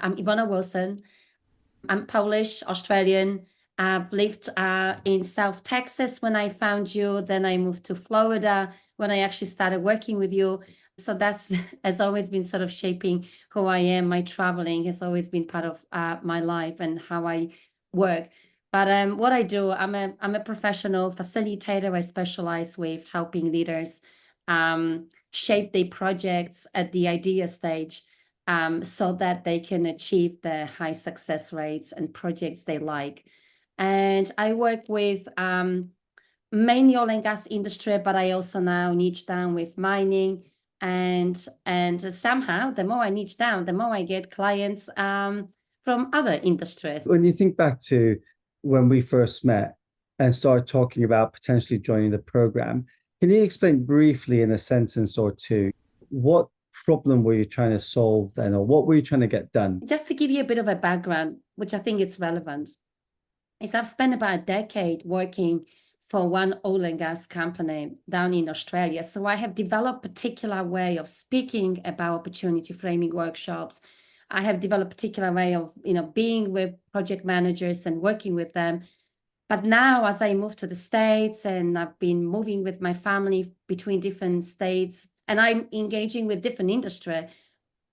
I'm Iwona Wilson. I'm Polish, Australian. I've lived in South Texas when I found you. Then I moved to Florida when I actually started working with you. So that's has always been sort of shaping who I am. My traveling has always been part of my life and how I work. But what I do, I'm a professional facilitator. I specialize with helping leaders shape their projects at the idea stage, so that they can achieve the high success rates and projects they like. And I work with mainly oil and gas industry, but I also now niche down with mining. And somehow, the more I niche down, the more I get clients from other industries. When you think back to when we first met and started talking about potentially joining the program, can you explain briefly in a sentence or two what problem were you trying to solve then, or what were you trying to get done? Just to give you a bit of a background, which I think is relevant, is I've spent about a decade working for one oil and gas company down in Australia. So I have developed a particular way of speaking about opportunity framing workshops. I have developed a particular way of, being with project managers and working with them. But now, as I moved to the States and I've been moving with my family between different states and I'm engaging with different industry,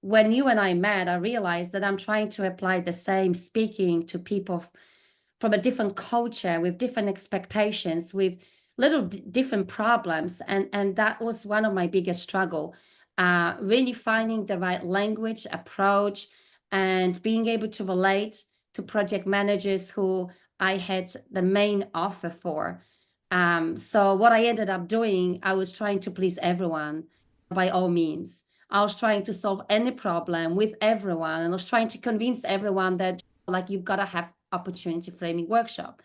when you and I met, I realized that I'm trying to apply the same speaking to people from a different culture with different expectations, with little different problems. And that was one of my biggest struggle, really finding the right language, approach, and being able to relate to project managers who I had the main offer for. So what I ended up doing, I was trying to please everyone by all means. I was trying to solve any problem with everyone, and I was trying to convince everyone that like you've got to have opportunity framing workshop.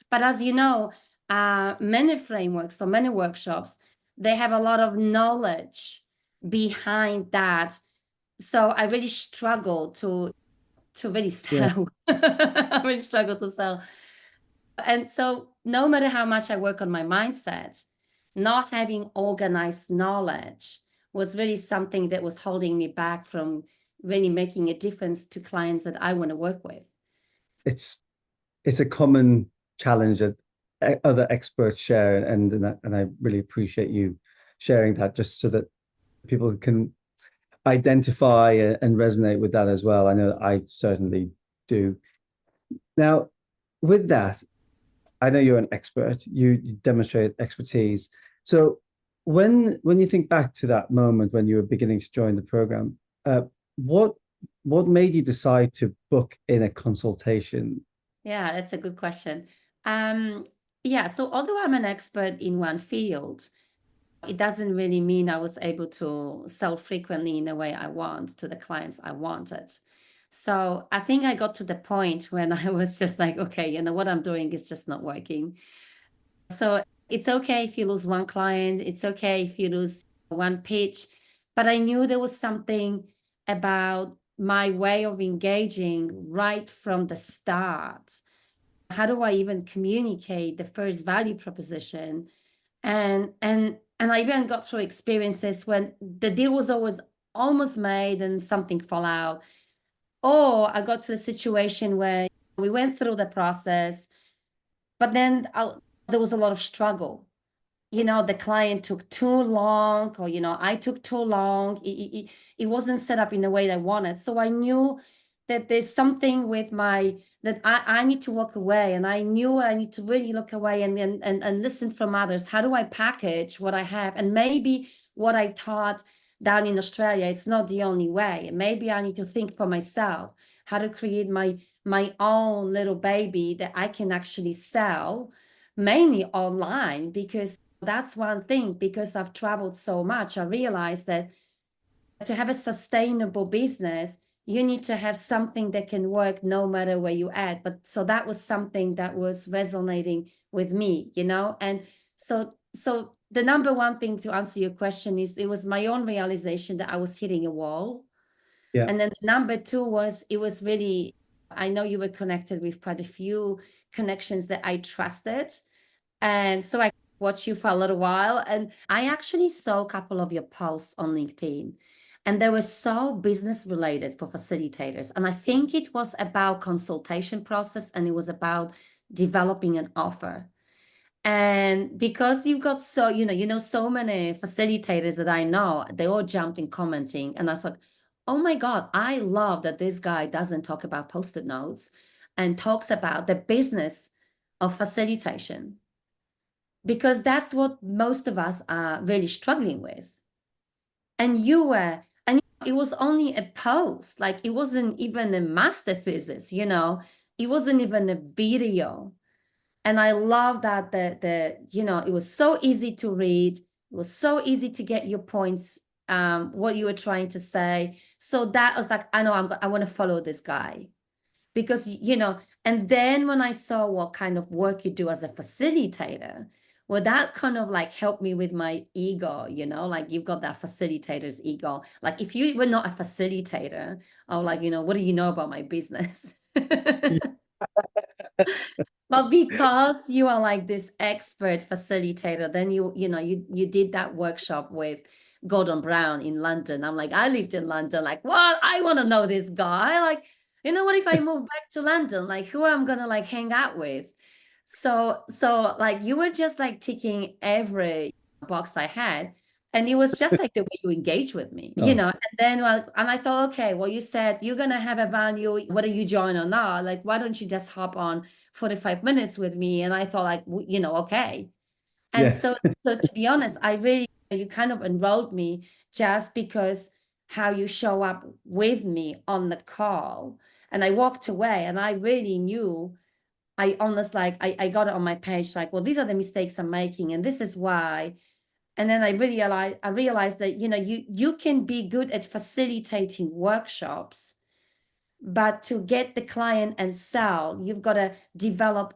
But as you know, many frameworks or many workshops, they have a lot of knowledge behind that. So I really struggle to really sell. I really struggle to sell. And so no matter how much I work on my mindset, not having organized knowledge was really something that was holding me back from really making a difference to clients that I want to work with. It's a common challenge that other experts share, and I really appreciate you sharing that, just so that people can identify and resonate with that as well. I know I certainly do. Now, with that, I know you're an expert. You demonstrate expertise. So when you think back to that moment when you were beginning to join the program, what what made you decide to book in a consultation? Yeah, that's a good question. Um, yeah, so although I'm an expert in one field, it doesn't really mean I was able to sell frequently in the way I want to the clients I wanted. So I think I got to the point when I was just like, okay, what I'm doing is just not working. So it's okay if you lose one client, it's okay if you lose one pitch. But I knew there was something about my way of engaging right from the start. How do I even communicate the first value proposition? And I even got through experiences when the deal was always almost made and something fall out. Or I got to a situation where we went through the process, but then there was a lot of struggle. The client took too long, or I took too long. It wasn't set up in the way that I wanted. So I knew that there's something with that I need to walk away, and I knew I need to really look away and listen from others. How do I package what I have? And maybe what I taught down in Australia, it's not the only way. Maybe I need to think for myself how to create my own little baby that I can actually sell, mainly online, because that's one thing. Because I've traveled so much, I realized that to have a sustainable business, you need to have something that can work no matter where you at. But so that was something that was resonating with me, and so the number one thing to answer your question is it was my own realization that I was hitting a wall. Yeah. And then number two was, it was really, I know you were connected with quite a few connections that I trusted. And so I watched you for a little while, and I actually saw a couple of your posts on LinkedIn. and they were so business related for facilitators. And I think it was about consultation process, and it was about developing an offer. And because you've got so, so many facilitators that I know, they all jumped in commenting. And I thought, oh my God, I love that this guy doesn't talk about post-it notes and talks about the business of facilitation, because that's what most of us are really struggling with. And it was only a post, like it wasn't even a master thesis, it wasn't even a video. And I love that it was so easy to read. It was so easy to get your points, what you were trying to say. So that was like, I know I want to follow this guy because, and then when I saw what kind of work you do as a facilitator, well, that kind of like helped me with my ego, like you've got that facilitator's ego. Like if you were not a facilitator, I was like, what do you know about my business? But because you are like this expert facilitator, then you did that workshop with Gordon Brown in London. I'm like, I lived in London. Like, what? I want to know this guy. Like, what if I move back to London? Like, who I'm gonna like hang out with? So like you were just like ticking every box I had. And it was just like the way you engage with me, Oh, and then and I thought, okay, well, you said you're gonna have a value, whether you join or not. Like, why don't you just hop on 45 minutes with me? And I thought like, okay. And yeah. so to be honest, you kind of enrolled me just because how you show up with me on the call. And I walked away and I really knew, I almost like, I got it on my page, like, well, these are the mistakes I'm making and this is why. And then I realized that, you can be good at facilitating workshops, but to get the client and sell, you've got to develop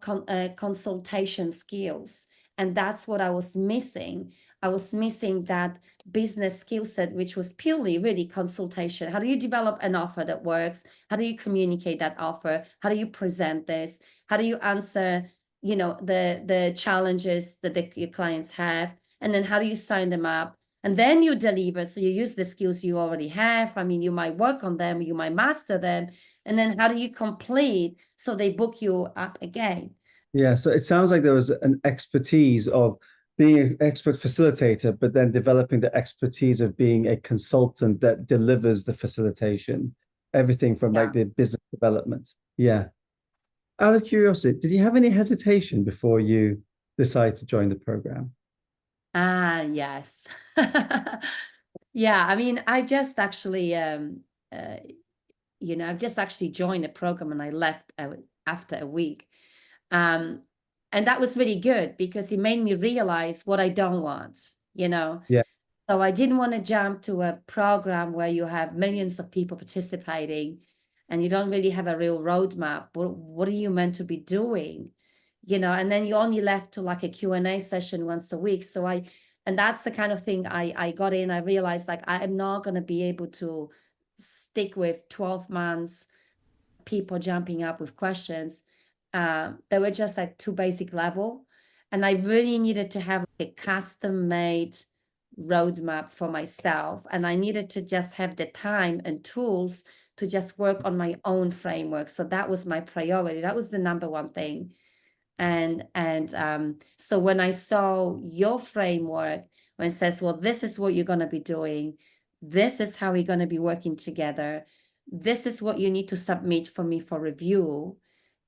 consultation skills. And that's what I was missing. I was missing that business skill set, which was purely really consultation. How do you develop an offer that works? How do you communicate that offer? How do you present this? How do you answer, the challenges that your clients have? And then how do you sign them up? And then you deliver. So you use the skills you already have. I mean, you might work on them, you might master them. And then how do you complete so they book you up again? Yeah, so it sounds like there was an expertise of being an expert facilitator, but then developing the expertise of being a consultant that delivers the facilitation, everything from like Yeah. the business development. Yeah. Out of curiosity, did you have any hesitation before you decided to join the program? Ah, yes. Yeah, I mean, I just actually I've just actually joined a program and I left after a week. Um, and that was really good because it made me realize what I don't want, you know. Yeah, So I didn't want to jump to a program where you have millions of people participating and you don't really have a real roadmap. What are you meant to be doing? And then you only left to like a Q&A session once a week. And that's the kind of thing I got in. I realized like I am not going to be able to stick with 12 months people jumping up with questions. They were just like too basic level. And I really needed to have a custom made roadmap for myself. And I needed to just have the time and tools to just work on my own framework. So that was my priority. That was the number one thing. And so when I saw your framework, when it says, well, this is what you're going to be doing, this is how we're going to be working together, this is what you need to submit for me for review,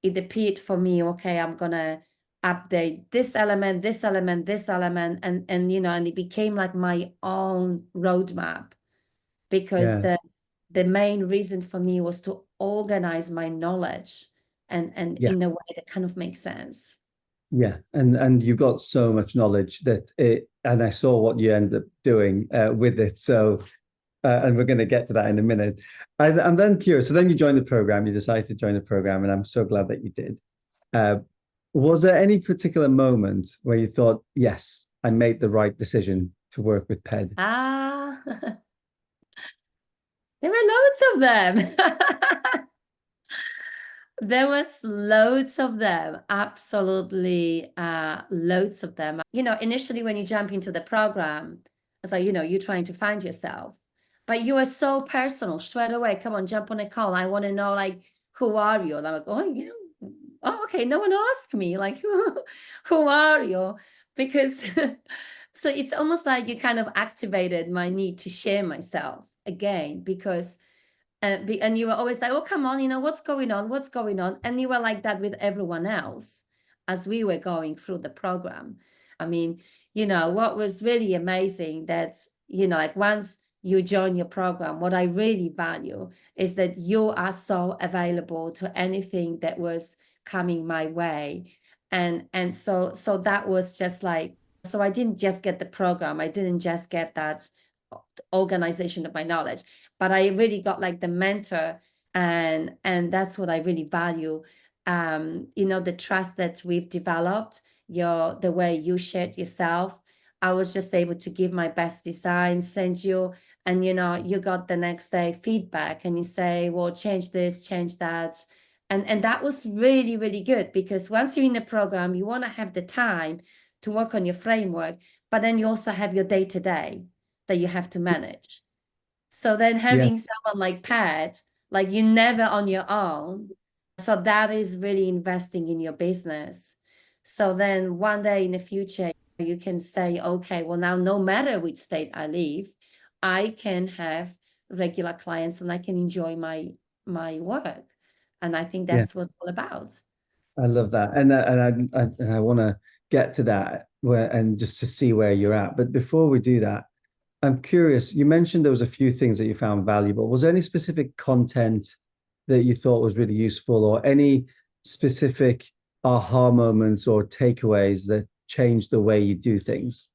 it appeared for me, okay, I'm going to update this element, this element, this element, and it became like my own roadmap, because yeah, the main reason for me was to organize my knowledge and yeah, in a way that kind of makes sense. yeah. And you've got so much knowledge that it, and I saw what you ended up doing with it. So and we're going to get to that in a minute. I'm then curious. So then you joined the program, you decided to join the program, and I'm so glad that you did. Uh, was there any particular moment where you thought, yes, I made the right decision to work with PED? Ah, there were loads of them. There was loads of them, absolutely loads of them. Initially when you jump into the program, it's like, you're trying to find yourself. but you are so personal straight away. Come on, jump on a call. I want to know, like, who are you? And I'm like, oh, oh, okay, no one asked me, like, who are you? Because so it's almost like you kind of activated my need to share myself again, because and you were always like, oh, come on, what's going on? What's going on? And you were like that with everyone else as we were going through the program. I mean, what was really amazing that, like once you join your program, what I really value is that you are so available to anything that was coming my way. And so that was just like, so I didn't just get the program. I didn't just get that organization of my knowledge, but I really got like the mentor, and that's what I really value. The trust that we've developed, the way you shared yourself. I was just able to give my best design, send you, and you got the next day feedback, and you say, well, change this, change that. And that was really, really good, because once you're in the program, you want to have the time to work on your framework, but then you also have your day-to-day that you have to manage. So then Yeah, having someone like Pat, like you're never on your own. So that is really investing in your business. So then one day in the future, you can say, okay, well, now no matter which state I live, I can have regular clients and I can enjoy my work. And I think yeah, that's what it's all about. I love that, and I want to get to that where and just to see where you're at. But before we do that, I'm curious. You mentioned there was a few things that you found valuable. Was there any specific content that you thought was really useful, or any specific aha moments or takeaways that changed the way you do things?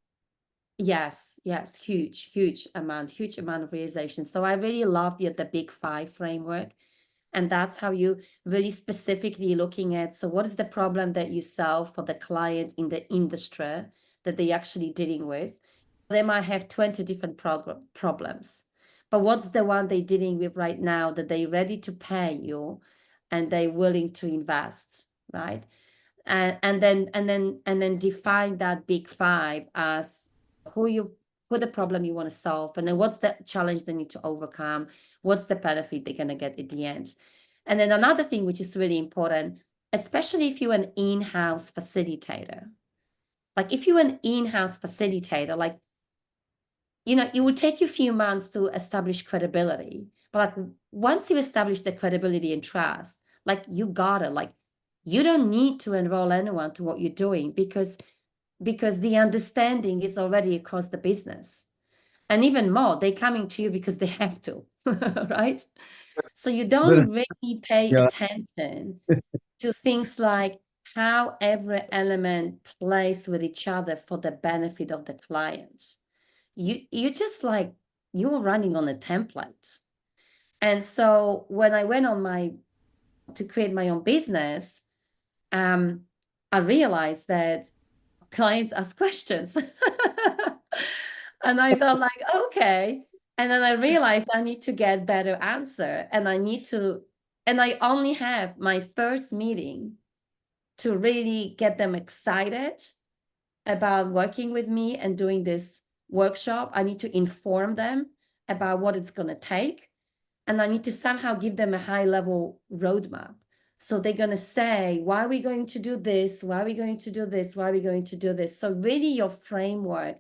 Yes, yes, huge amount of realization. So I really love the big five framework. And that's how you really specifically looking at, so what is the problem that you solve for the client in the industry that they actually dealing with? They might have 20 different problems, but what's the one they're dealing with right now that they're ready to pay you and they're willing to invest, right? And then define that big five as who you who the problem you want to solve, and then what's the challenge they need to overcome, what's the benefit they're going to get at the end. And then another thing which is really important, especially if you're an in-house facilitator, like if you're an in-house facilitator, like it would take you a few months to establish credibility, but like once you establish the credibility and trust, like you got it. Like you don't need to enroll anyone to what you're doing, because the understanding is already across the business. And even more, they're coming to you because they have to, right? So you But don't really pay yeah, attention to things like how every element plays with each other for the benefit of the client. You just like you're running on a template. And so when I went on to create my own business, I realized that clients ask questions. And I thought like, okay. And then I realized I need to get better answer, and I only have my first meeting to really get them excited about working with me and doing this workshop. I need to inform them about what it's going to take. And I need to somehow give them a high level roadmap. So they're going to say, why are we going to do this? Why are we going to do this? Why are we going to do this? So really your framework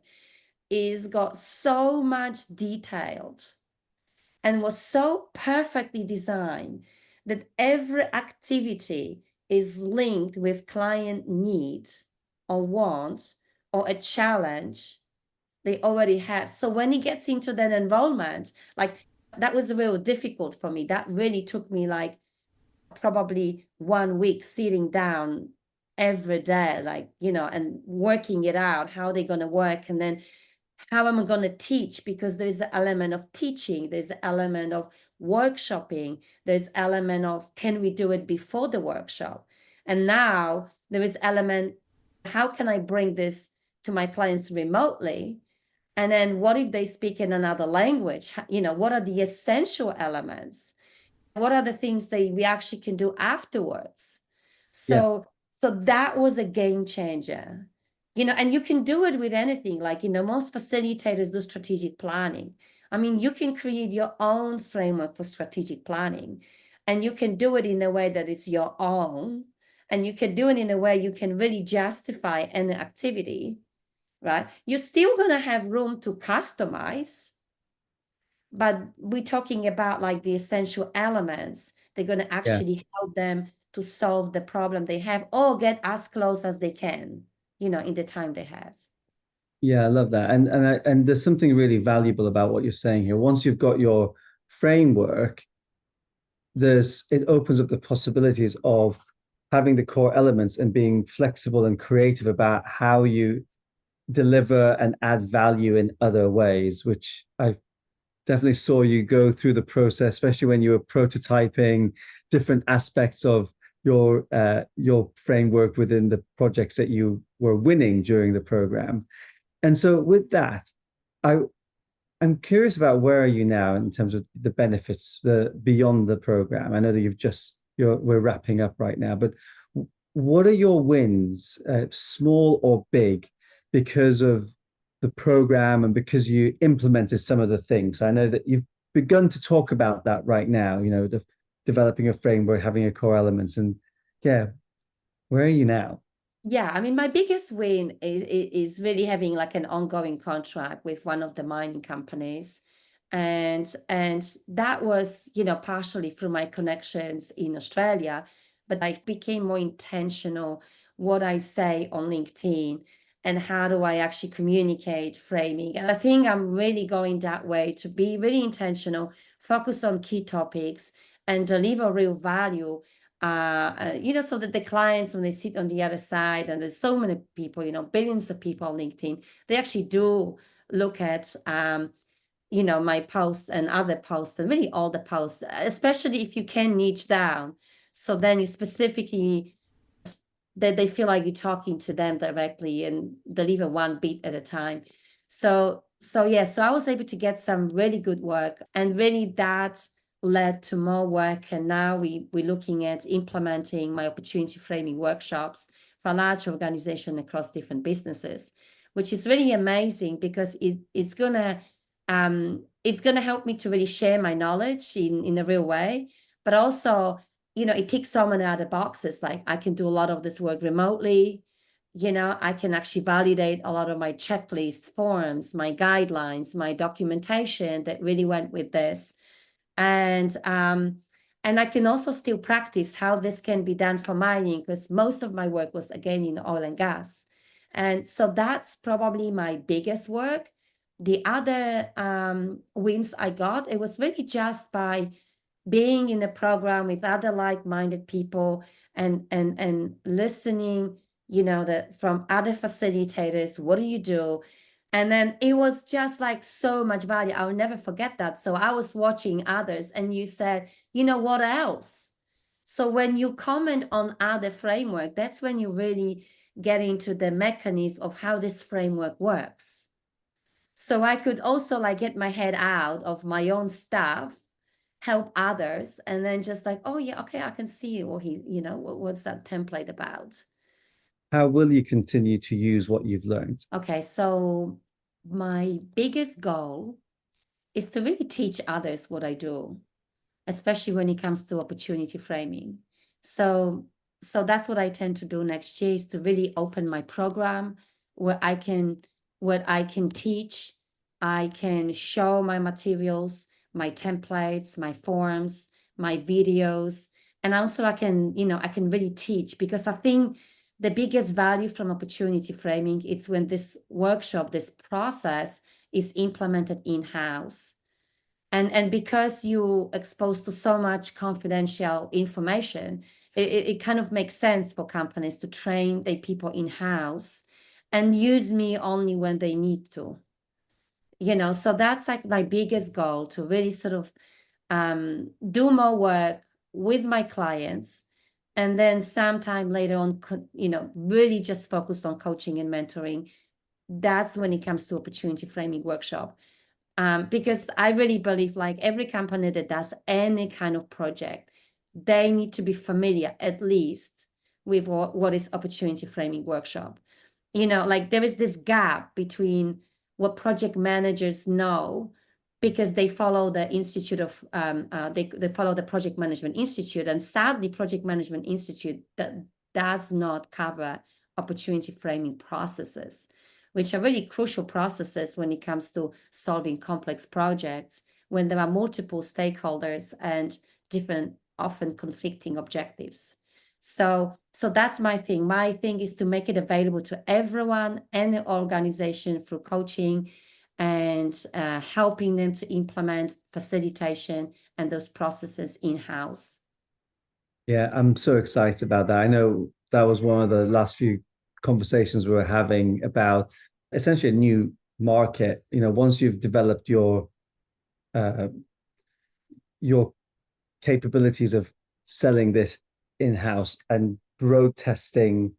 is got so much detailed and was so perfectly designed that every activity is linked with client need or want or a challenge they already have. So when it gets into that enrollment, like that was real difficult for me. That really took me like probably 1 week sitting down every day, like, and working it out, how they're going to work. And then how am I going to teach? Because there's an element of teaching, there's an element of workshopping, there's element of can we do it before the workshop? And now there is element, how can I bring this to my clients remotely? And then what if they speak in another language? What are the essential elements? What are the things that we actually can do afterwards? yeah, So that was a game changer. And you can do it with anything. Like, most facilitators do strategic planning. I mean, you can create your own framework for strategic planning, and you can do it in a way that it's your own, and you can do it in a way you can really justify any activity, right? You're still going to have room to customize, but we're talking about like the essential elements. They're going to Yeah. actually help them to solve the problem they have or get as close as they can, in the time they have. Yeah, I love that. And there's something really valuable about what you're saying here. Once you've got your framework, it opens up the possibilities of having the core elements and being flexible and creative about how you deliver and add value in other ways, which I definitely saw you go through the process, especially when you were prototyping different aspects of your framework within the projects that you were winning during the program. And so with that, I I'm curious about where are you now in terms of the benefits the beyond the program. I know that we're wrapping up right now, but what are your wins, small or big, because of the program and because you implemented some of the things? I know that you've begun to talk about that right now, the developing a framework, having a core elements, and yeah, where are you now? Yeah, I mean, my biggest win is really having like an ongoing contract with one of the mining companies. And that was, partially through my connections in Australia, but I became more intentional what I say on LinkedIn and how do I actually communicate framing. And I think I'm really going that way to be really intentional, focus on key topics and deliver real value, so that the clients, when they sit on the other side, and there's so many people, billions of people on LinkedIn, they actually do look at, my posts and other posts and really all the posts, especially if you can niche down. So then you specifically, that they feel like you're talking to them directly and deliver one bit at a time. So I was able to get some really good work, and really that led to more work. And now we're looking at implementing my opportunity framing workshops for a large organization across different businesses, which is really amazing because it's gonna help me to really share my knowledge in a real way, but also, it ticks so many other boxes. Like I can do a lot of this work remotely. I can actually validate a lot of my checklist forms, my guidelines, my documentation that really went with this. And I can also still practice how this can be done for mining, because most of my work was again in oil and gas. And so that's probably my biggest work. The other wins I got, it was really just by being in a program with other like-minded people and listening, that from other facilitators, what do you do? And then it was just like so much value. I'll never forget that. So I was watching others, and you said, what else? So when you comment on other framework, that's when you really get into the mechanism of how this framework works. So I could also like get my head out of my own stuff, help others, and then just like, oh yeah, okay, I can see what what's that template about. How will you continue to use what you've learned? Okay, so my biggest goal is to really teach others what I do, especially when it comes to opportunity framing. So, so that's what I tend to do next year, is to really open my program where I can, what I can teach, I can show my materials, my templates, my forms, my videos, and also I can really teach, because I think the biggest value from opportunity framing is when this workshop, this process is implemented in-house. And because you exposed to so much confidential information, it kind of makes sense for companies to train their people in-house and use me only when they need to. So that's like my biggest goal, to really sort of do more work with my clients, and then sometime later on, really just focus on coaching and mentoring. That's when it comes to opportunity framing workshop. Because I really believe like every company that does any kind of project, they need to be familiar at least with what is opportunity framing workshop. Like there is this gap between what project managers know because they follow the Institute of they follow the Project Management Institute, and sadly, Project Management Institute that does not cover opportunity framing processes, which are really crucial processes when it comes to solving complex projects when there are multiple stakeholders and different, often conflicting objectives. So that's my thing. My thing is to make it available to everyone, any organization, through coaching and helping them to implement facilitation and those processes in-house. Yeah, I'm so excited about that. I know that was one of the last few conversations we were having about essentially a new market. Once you've developed uh, your capabilities of selling this in-house and road testing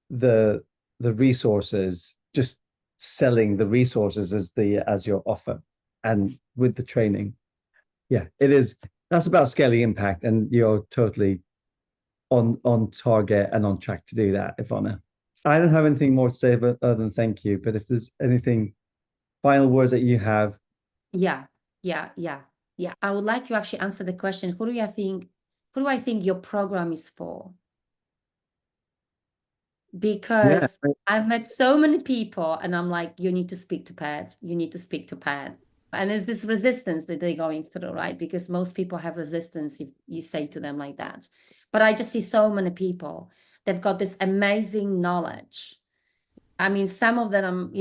the resources, just selling the resources as your offer and with the training. Yeah, it is. That's about scaling impact, and you're totally on target and on track to do that, Iwona. I don't have anything more to say other than thank you. But if there's anything, final words that you have. Yeah, yeah. I would like to actually answer the question, who do I think your program is for? Yeah, Because I've met so many people and I'm like, you need to speak to Pat. You need to speak to Pat. And there's this resistance that they're going through, right? Because most people have resistance if you say to them like that. But I just see so many people, they've got this amazing knowledge. I mean, some of them,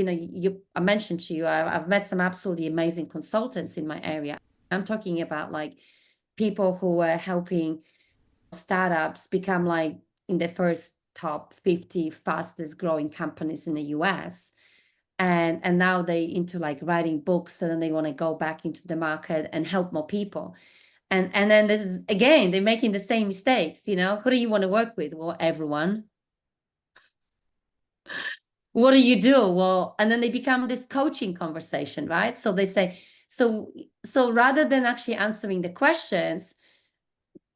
I mentioned to you, I've met some absolutely amazing consultants in my area. I'm talking about like people who are helping startups become like in the first top 50 fastest growing companies in the US. And now they into like writing books, and then they want to go back into the market and help more people. And then this is again, they're making the same mistakes, Who do you want to work with? Well, everyone. What do you do? Well, and then they become this coaching conversation, right? So they say, so rather than actually answering the questions,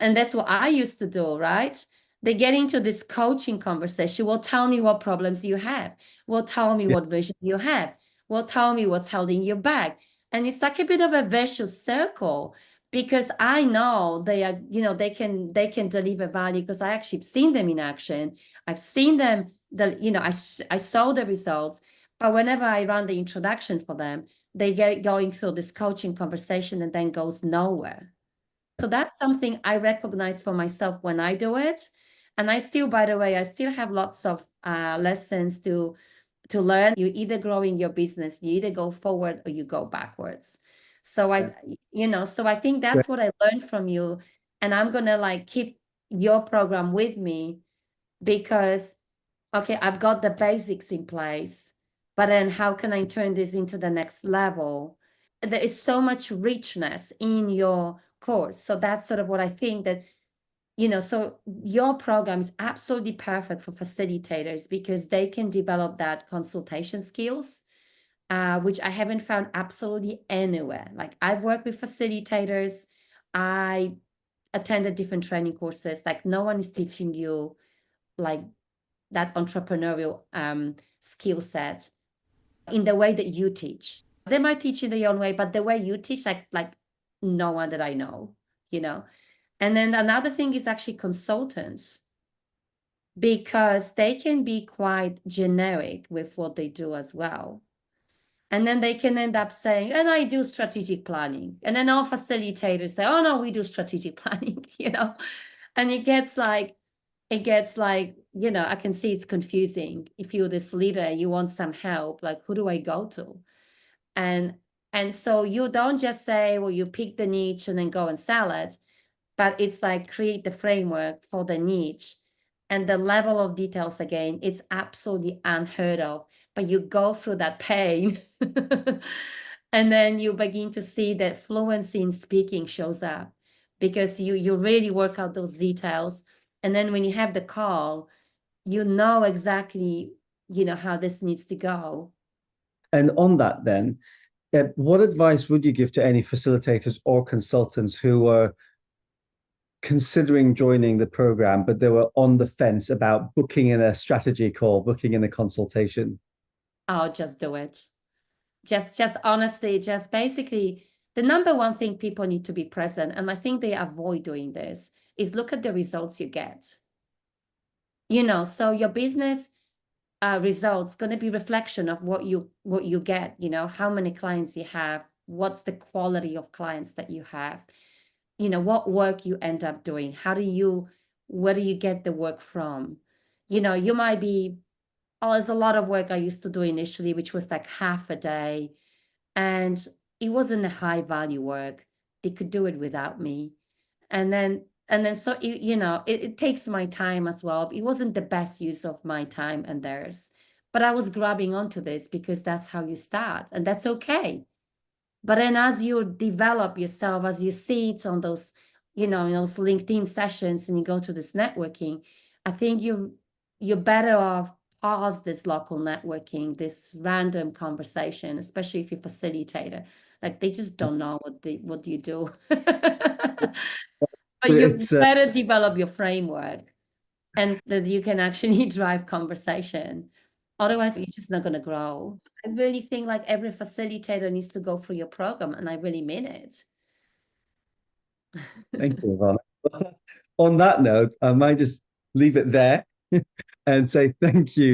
and that's what I used to do, right? They get into this coaching conversation. Well, tell me what problems you have. Well, tell me yeah. what vision you have. Well, tell me what's holding you back. And it's like a bit of a vicious circle, because I know they are, they can deliver value because I actually seen them in action. I've seen them, I saw the results. But whenever I run the introduction for them, they get going through this coaching conversation and then goes nowhere. So that's something I recognize for myself when I do it. And I still, by the way, I still have lots of lessons to learn. You either grow in your business, you either go forward or you go backwards. So I think Great. that's what I learned from you. And I'm gonna like keep your program with me, because okay, I've got the basics in place, but then how can I turn this into the next level? There is so much richness in your course. So that's sort of what I think that, so your program is absolutely perfect for facilitators because they can develop that consultation skills, which I haven't found absolutely anywhere. Like I've worked with facilitators, I attended different training courses, like no one is teaching you like that entrepreneurial skill set in the way that you teach. They might teach in their own way, but the way you teach, like no one that I know. And then another thing is actually consultants, because they can be quite generic with what they do as well. And then they can end up saying, and I do strategic planning. And then all facilitators say, oh no, we do strategic planning. And it gets like, I can see it's confusing. If you're this leader, you want some help, like who do I go to? And and so you don't just say, well, you pick the niche and then go and sell it, but it's like create the framework for the niche. And the level of details, again, it's absolutely unheard of. But you go through that pain and then you begin to see that fluency in speaking shows up, because you really work out those details. And then when you have the call, you know exactly, how this needs to go. And on that, then, what advice would you give to any facilitators or consultants who are considering joining the program, but they were on the fence about booking in a strategy call, booking in a consultation? Oh, just do it. Just honestly, just basically The number one thing people need to be present, and I think they avoid doing this, is look at the results you get. So your business results going to be reflection of what you get, how many clients you have, what's the quality of clients that you have, what work you end up doing, where do you get the work from? You might be, oh, there's a lot of work I used to do initially, which was like half a day, and it wasn't a high value work. They could do it without me. And then so it takes my time as well. It wasn't the best use of my time and theirs, but I was grabbing onto this because that's how you start, and that's okay. But then as you develop yourself, as you see it on those, in those LinkedIn sessions, and you go to this networking, I think you're better off pause this local networking, this random conversation, especially if you're a facilitator. Like, they just don't know what you do. But you It's better develop your framework, and that you can actually drive conversation. Otherwise, you're just not going to grow. I really think like every facilitator needs to go through your program, and I really mean it. Thank you, Ivana. On that note, I might just leave it there and say thank you